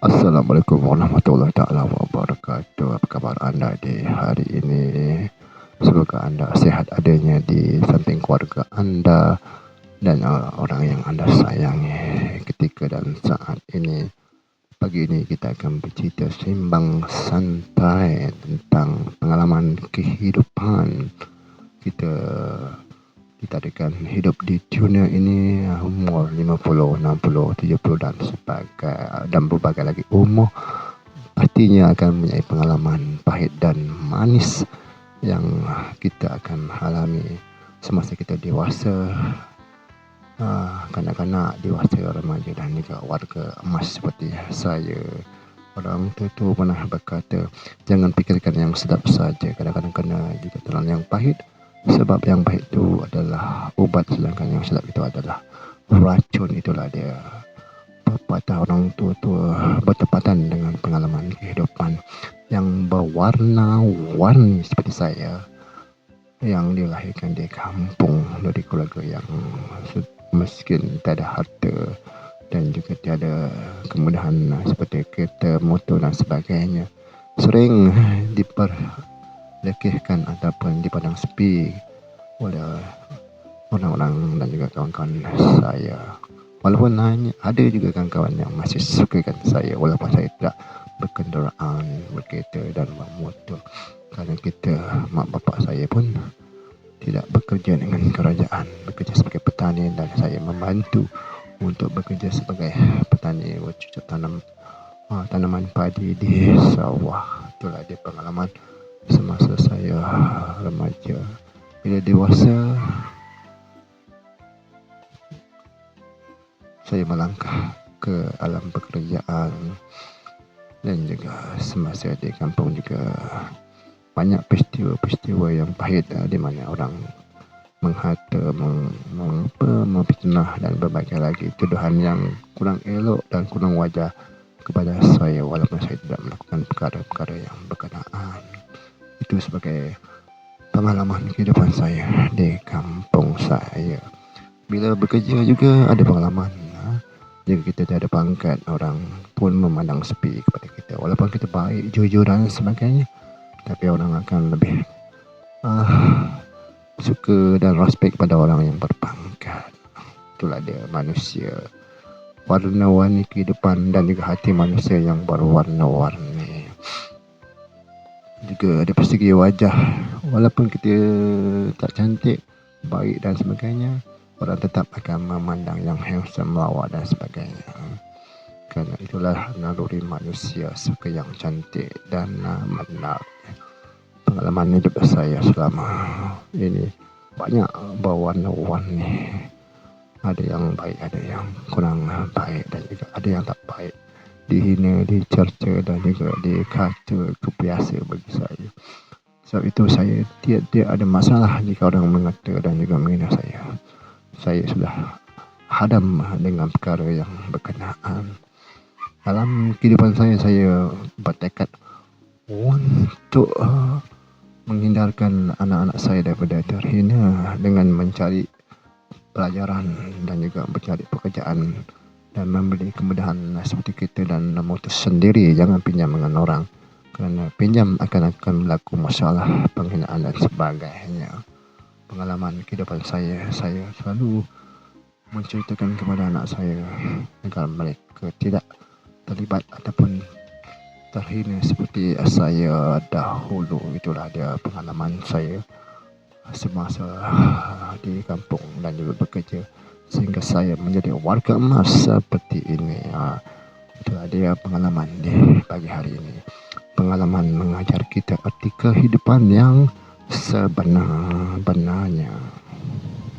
Assalamualaikum warahmatullahi taala wabarakatuh. Apa khabar anda di hari ini? Semoga anda sehat adanya di samping keluarga anda dan orang yang anda sayangi ketika dan saat ini. Pagi ini kita akan bercerita sembang santai tentang pengalaman kehidupan kita. Kita akan hidup di dunia ini umur 50, 60, 70 dan berbagai lagi umur. Pastinya akan mempunyai pengalaman pahit dan manis yang kita akan alami semasa kita dewasa, kanak-kanak, dewasa, remaja dan juga warga emas seperti saya. Orang tua pernah berkata, jangan fikirkan yang sedap saja, kadang-kadang kena juga telan yang pahit. Sebab yang baik itu adalah ubat, sedangkan yang sedap itu adalah racun. Itulah dia pepatah orang tua-tua bertepatan dengan pengalaman kehidupan yang berwarna-warni seperti saya yang dilahirkan di kampung dari keluarga yang miskin, tiada harta dan juga tiada kemudahan seperti kereta, motor dan sebagainya. Sering lekehkan ataupun dipandang sepi oleh orang-orang dan juga kawan-kawan saya. Walaupun ada juga kawan-kawan yang masih sukakan saya walaupun saya tidak berkenderaan, berkereta dan bermotor. Kerana mak bapak saya pun tidak bekerja dengan kerajaan, bekerja sebagai petani dan saya membantu untuk bekerja sebagai petani, bercucuk tanam tanaman padi di sawah. Itulah dia pengalaman semasa saya remaja. Bila dewasa, saya melangkah ke alam pekerjaan dan juga semasa di kampung juga banyak peristiwa-peristiwa yang pahit di mana orang menghata, memfitnah dan berbagai lagi tuduhan yang kurang elok dan kurang wajar kepada saya walaupun saya tidak melakukan perkara-perkara yang berkenaan. Itu sebagai pengalaman kehidupan saya di kampung saya. Bila bekerja juga ada pengalaman. Jika kita tiada pangkat, orang pun memandang sepi kepada kita. Walaupun kita baik, jujur dan sebagainya, tapi orang akan lebih suka dan respect pada orang yang berpangkat. Itulah dia manusia. Warna-warni kehidupan dan juga hati manusia yang berwarna-warni. Juga dari segi wajah, walaupun kita tak cantik, baik dan sebagainya, orang tetap akan memandang yang handsome, lawa dan sebagainya. Kerana itulah naluri manusia, suka yang cantik dan menarik. Pengalaman hidup saya selama ini banyak berwarna-warni. Ada yang baik, ada yang kurang baik dan juga ada yang tak baik. Dihina, dicerca dan juga dikata itu biasa bagi saya. Sebab itu saya tidak ada masalah jika orang mengata dan juga menghina saya. Saya sudah hadam dengan perkara yang berkenaan. Dalam kehidupan saya bertekad untuk menghindarkan anak-anak saya daripada terhina dengan mencari pelajaran dan juga mencari pekerjaan dan memberi kemudahan seperti kereta dan motor sendiri. Jangan pinjam dengan orang, kerana pinjam akan berlaku masalah penghinaan dan sebagainya. Pengalaman kehidupan saya selalu menceritakan kepada anak saya agar mereka tidak terlibat ataupun terhina seperti saya dahulu. Itulah dia pengalaman saya semasa di kampung dan juga bekerja sehingga saya menjadi warga emas seperti ini. Itulah dia pengalaman di pagi hari ini. Pengalaman mengajar kita arti kehidupan yang sebenar-benarnya.